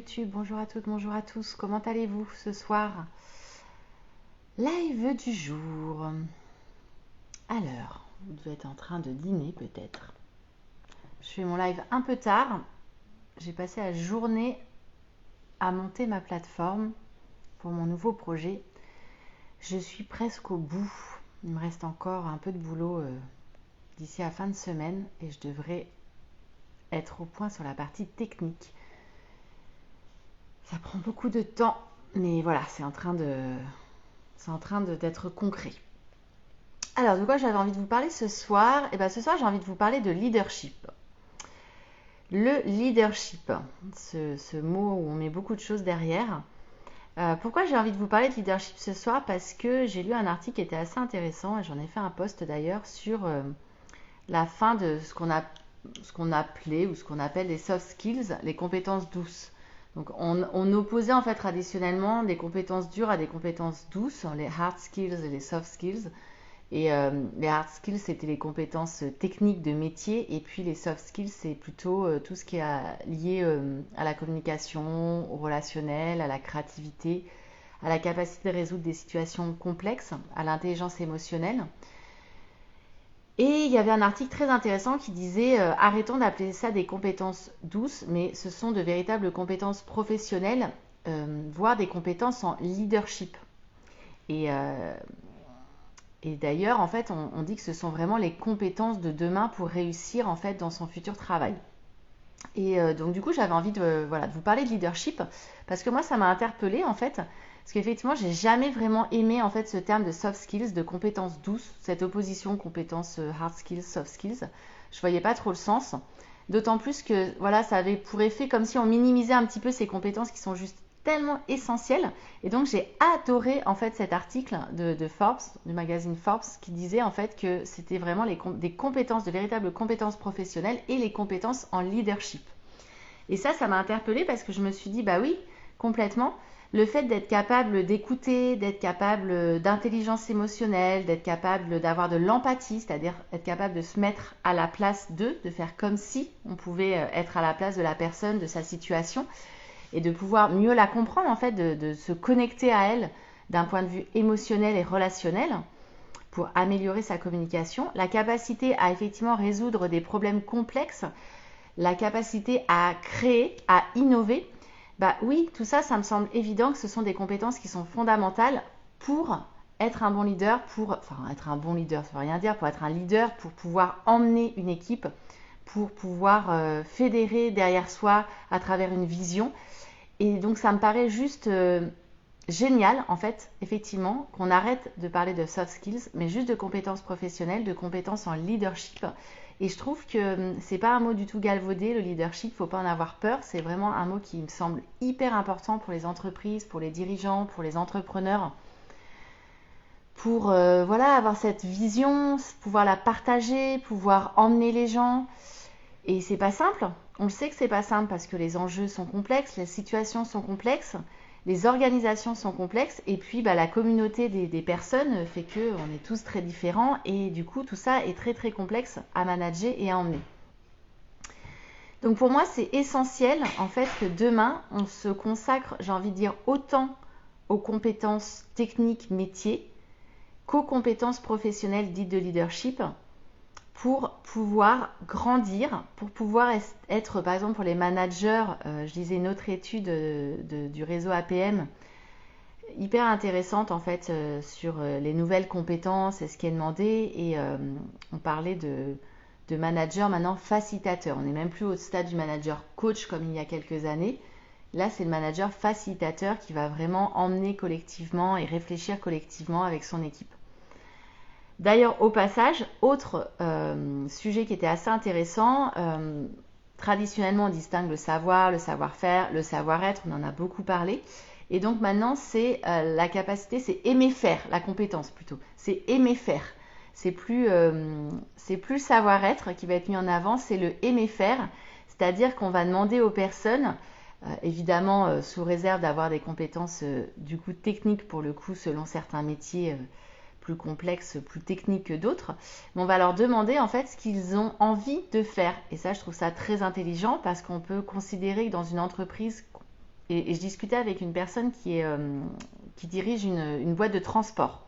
YouTube, bonjour à toutes, bonjour à tous, comment allez-vous ce soir? Live du jour. Alors, vous devez être en train de dîner peut-être. Je fais mon live un peu tard. J'ai passé la journée à monter ma plateforme pour mon nouveau projet. Je suis presque au bout. Il me reste encore un peu de boulot d'ici à la fin de semaine et je devrais être au point sur la partie technique. Ça prend beaucoup de temps, mais voilà, c'est en train d'être concret. Alors, de quoi j'avais envie de vous parler ce soir? Ce soir, j'ai envie de vous parler de leadership. Le leadership, ce mot où on met beaucoup de choses derrière. Pourquoi j'ai envie de vous parler de leadership ce soir? Parce que j'ai lu un article qui était assez intéressant et j'en ai fait un post d'ailleurs sur la fin de ce qu'on appelait ou ce qu'on appelle les soft skills, les compétences douces. Donc on opposait en fait traditionnellement des compétences dures à des compétences douces, les hard skills et les soft skills. Et les hard skills, c'était les compétences techniques de métier, et puis les soft skills, c'est plutôt tout ce qui est lié à la communication, au relationnel, à la créativité, à la capacité de résoudre des situations complexes, à l'intelligence émotionnelle. Et il y avait un article très intéressant qui disait arrêtons d'appeler ça des compétences douces, mais ce sont de véritables compétences professionnelles, voire des compétences en leadership. Et d'ailleurs, en fait, on dit que ce sont vraiment les compétences de demain pour réussir en fait dans son futur travail. Et donc du coup, j'avais envie de vous parler de leadership parce que moi, ça m'a interpellée en fait. Parce qu'effectivement, j'ai jamais vraiment aimé en fait ce terme de soft skills, de compétences douces, cette opposition compétences hard skills, soft skills. Je voyais pas trop le sens. D'autant plus que voilà, ça avait pour effet comme si on minimisait un petit peu ces compétences qui sont juste tellement essentielles. Et donc j'ai adoré en fait cet article de Forbes, du magazine Forbes, qui disait en fait que c'était vraiment des compétences, de véritables compétences professionnelles et les compétences en leadership. Et ça m'a interpellée parce que je me suis dit, bah oui, complètement. Le fait d'être capable d'écouter, d'être capable d'intelligence émotionnelle, d'être capable d'avoir de l'empathie, c'est-à-dire être capable de se mettre à la place d'eux, de faire comme si on pouvait être à la place de la personne, de sa situation, et de pouvoir mieux la comprendre, en fait, de se connecter à elle d'un point de vue émotionnel et relationnel pour améliorer sa communication, la capacité à effectivement résoudre des problèmes complexes, la capacité à créer, à innover. Bah oui, tout ça, ça me semble évident que ce sont des compétences qui sont fondamentales pour être un bon leader, être un bon leader, ça veut rien dire, pour être un leader, pour pouvoir emmener une équipe, pour pouvoir fédérer derrière soi à travers une vision. Et donc ça me paraît juste génial, en fait, effectivement, qu'on arrête de parler de soft skills, mais juste de compétences professionnelles, de compétences en leadership. Et je trouve que c'est pas un mot du tout galvaudé, le leadership, faut pas en avoir peur. C'est vraiment un mot qui me semble hyper important pour les entreprises, pour les dirigeants, pour les entrepreneurs, pour avoir cette vision, pouvoir la partager, pouvoir emmener les gens. Et c'est pas simple. On le sait que c'est pas simple parce que les enjeux sont complexes, les situations sont complexes, les organisations sont complexes, et puis la communauté des personnes fait qu'on est tous très différents, et du coup tout ça est très très complexe à manager et à emmener. Donc pour moi c'est essentiel en fait que demain on se consacre, j'ai envie de dire, autant aux compétences techniques métiers qu'aux compétences professionnelles dites de leadership, pour pouvoir grandir, pour pouvoir être, par exemple pour les managers, je lisais une autre étude du réseau APM, hyper intéressante en fait, sur les nouvelles compétences et ce qui est demandé, et on parlait de manager maintenant facilitateur. On n'est même plus au stade du manager coach comme il y a quelques années. Là, c'est le manager facilitateur qui va vraiment emmener collectivement et réfléchir collectivement avec son équipe. D'ailleurs, au passage, autre sujet qui était assez intéressant, traditionnellement on distingue le savoir, le savoir-faire, le savoir-être, on en a beaucoup parlé. Et donc maintenant, c'est la capacité, c'est aimer faire, la compétence plutôt. C'est aimer faire. C'est plus le savoir-être qui va être mis en avant, c'est le aimer faire. C'est-à-dire qu'on va demander aux personnes, évidemment sous réserve d'avoir des compétences du coup techniques pour le coup selon certains métiers plus complexes, plus techniques que d'autres, mais on va leur demander en fait ce qu'ils ont envie de faire. Et ça, je trouve ça très intelligent parce qu'on peut considérer que dans une entreprise et je discutais avec une personne qui dirige une boîte de transport.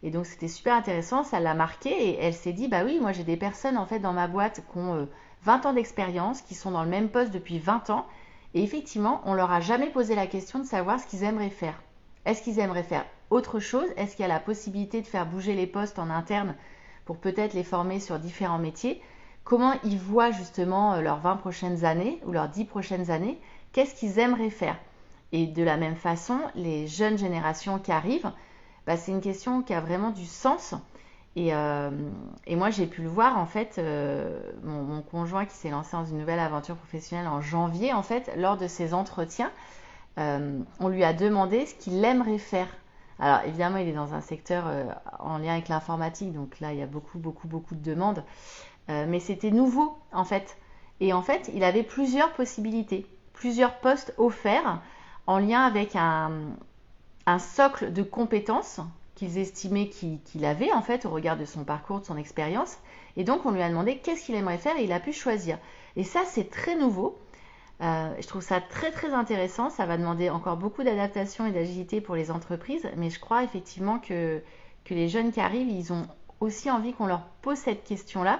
Et donc c'était super intéressant, ça l'a marqué et elle s'est dit, bah oui, moi j'ai des personnes en fait dans ma boîte qui ont 20 ans d'expérience, qui sont dans le même poste depuis 20 ans et effectivement on leur a jamais posé la question de savoir ce qu'ils aimeraient faire. Est-ce qu'ils aimeraient faire autre chose? Est-ce qu'il y a la possibilité de faire bouger les postes en interne pour peut-être les former sur différents métiers? Comment ils voient justement leurs 20 prochaines années ou leurs 10 prochaines années? Qu'est-ce qu'ils aimeraient faire? Et de la même façon, les jeunes générations qui arrivent, bah, c'est une question qui a vraiment du sens. Et moi, j'ai pu le voir, en fait, mon conjoint qui s'est lancé dans une nouvelle aventure professionnelle en janvier, en fait, lors de ses entretiens, on lui a demandé ce qu'il aimerait faire. Alors, évidemment, il est dans un secteur en lien avec l'informatique, donc là, il y a beaucoup, beaucoup, beaucoup de demandes. Mais c'était nouveau, en fait. Et en fait, il avait plusieurs possibilités, plusieurs postes offerts en lien avec un socle de compétences qu'ils estimaient qu'il avait en fait au regard de son parcours, de son expérience. Et donc on lui a demandé qu'est-ce qu'il aimerait faire et il a pu choisir. Et ça c'est très nouveau. Je trouve ça très très intéressant. Ça va demander encore beaucoup d'adaptation et d'agilité pour les entreprises. Mais je crois effectivement que les jeunes qui arrivent, ils ont aussi envie qu'on leur pose cette question-là.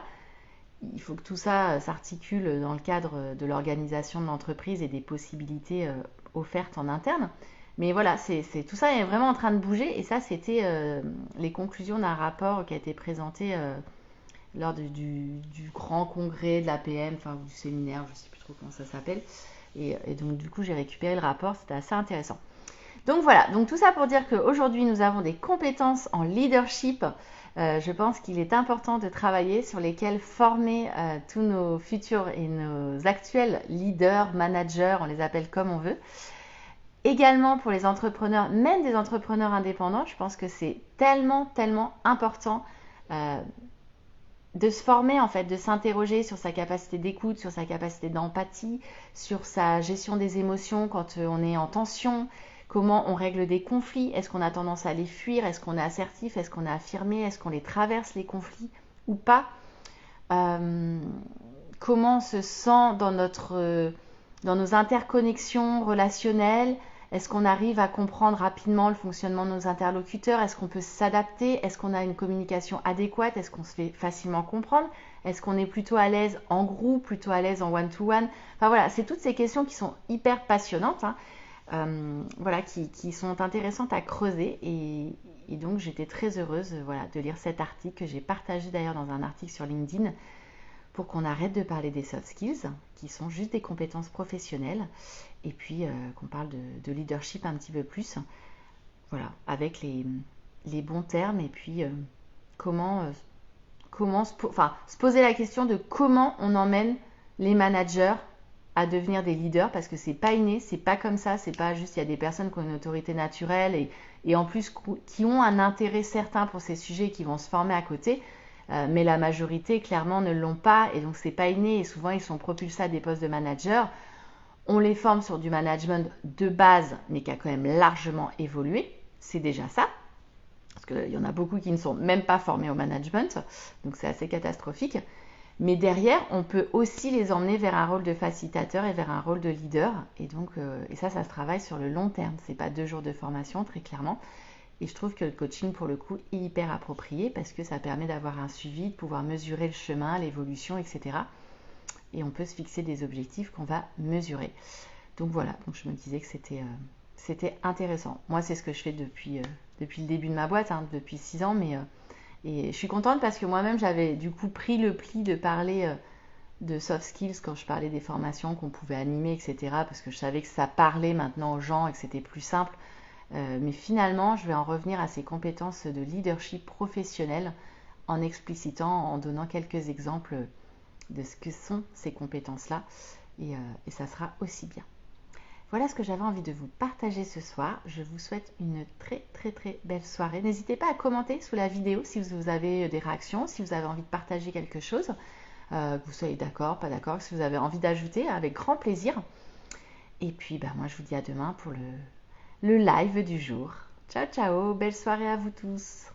Il faut que tout ça s'articule dans le cadre de l'organisation de l'entreprise et des possibilités offertes en interne. Mais voilà, tout ça est vraiment en train de bouger et ça, c'était les conclusions d'un rapport qui a été présenté lors du grand congrès de l'APM, enfin du séminaire, je ne sais plus trop comment ça s'appelle. Et donc du coup, j'ai récupéré le rapport, c'était assez intéressant. Donc voilà, donc tout ça pour dire qu'aujourd'hui, nous avons des compétences en leadership. Je pense qu'il est important de travailler sur lesquelles former tous nos futurs et nos actuels leaders, managers, on les appelle comme on veut. Également pour les entrepreneurs, même des entrepreneurs indépendants, je pense que c'est tellement, tellement important de se former en fait, de s'interroger sur sa capacité d'écoute, sur sa capacité d'empathie, sur sa gestion des émotions quand on est en tension, comment on règle des conflits, est-ce qu'on a tendance à les fuir, est-ce qu'on est assertif, est-ce qu'on est affirmé, est-ce qu'on les traverse les conflits ou pas, comment on se sent dans nos interconnexions relationnelles. Est-ce qu'on arrive à comprendre rapidement le fonctionnement de nos interlocuteurs? Est-ce qu'on peut s'adapter? Est-ce qu'on a une communication adéquate? Est-ce qu'on se fait facilement comprendre? Est-ce qu'on est plutôt à l'aise en groupe, plutôt à l'aise en one-to-one? Enfin voilà, c'est toutes ces questions qui sont hyper passionnantes, voilà, qui sont intéressantes à creuser. Et donc j'étais très heureuse voilà, de lire cet article que j'ai partagé d'ailleurs dans un article sur LinkedIn pour qu'on arrête de parler des soft skills, qui sont juste des compétences professionnelles, et puis qu'on parle de leadership un petit peu plus, voilà, avec les bons termes, et puis se poser la question de comment on emmène les managers à devenir des leaders, parce que c'est pas inné, c'est pas comme ça, c'est pas juste il y a des personnes qui ont une autorité naturelle et en plus qui ont un intérêt certain pour ces sujets et qui vont se former à côté. Mais la majorité clairement ne l'ont pas et donc c'est pas inné et souvent ils sont propulsés à des postes de manager. On les forme sur du management de base mais qui a quand même largement évolué, c'est déjà ça, parce qu'il y en a beaucoup qui ne sont même pas formés au management, donc c'est assez catastrophique. Mais derrière, on peut aussi les emmener vers un rôle de facilitateur et vers un rôle de leader. Et donc, et ça se travaille sur le long terme. C'est pas 2 jours de formation, très clairement. Et je trouve que le coaching, pour le coup, est hyper approprié parce que ça permet d'avoir un suivi, de pouvoir mesurer le chemin, l'évolution, etc. Et on peut se fixer des objectifs qu'on va mesurer. Donc voilà, donc je me disais que c'était intéressant. Moi, c'est ce que je fais depuis le début de ma boîte, depuis 6 ans. Et je suis contente parce que moi-même, j'avais du coup pris le pli de parler de soft skills quand je parlais des formations qu'on pouvait animer, etc. Parce que je savais que ça parlait maintenant aux gens et que c'était plus simple. Mais finalement, je vais en revenir à ces compétences de leadership professionnel en explicitant, en donnant quelques exemples de ce que sont ces compétences-là. Et ça sera aussi bien. Voilà ce que j'avais envie de vous partager ce soir. Je vous souhaite une très très très belle soirée. N'hésitez pas à commenter sous la vidéo si vous avez des réactions, si vous avez envie de partager quelque chose, que vous soyez d'accord, pas d'accord, si vous avez envie d'ajouter, avec grand plaisir. Et puis moi je vous dis à demain pour le live du jour. Ciao ciao, belle soirée à vous tous.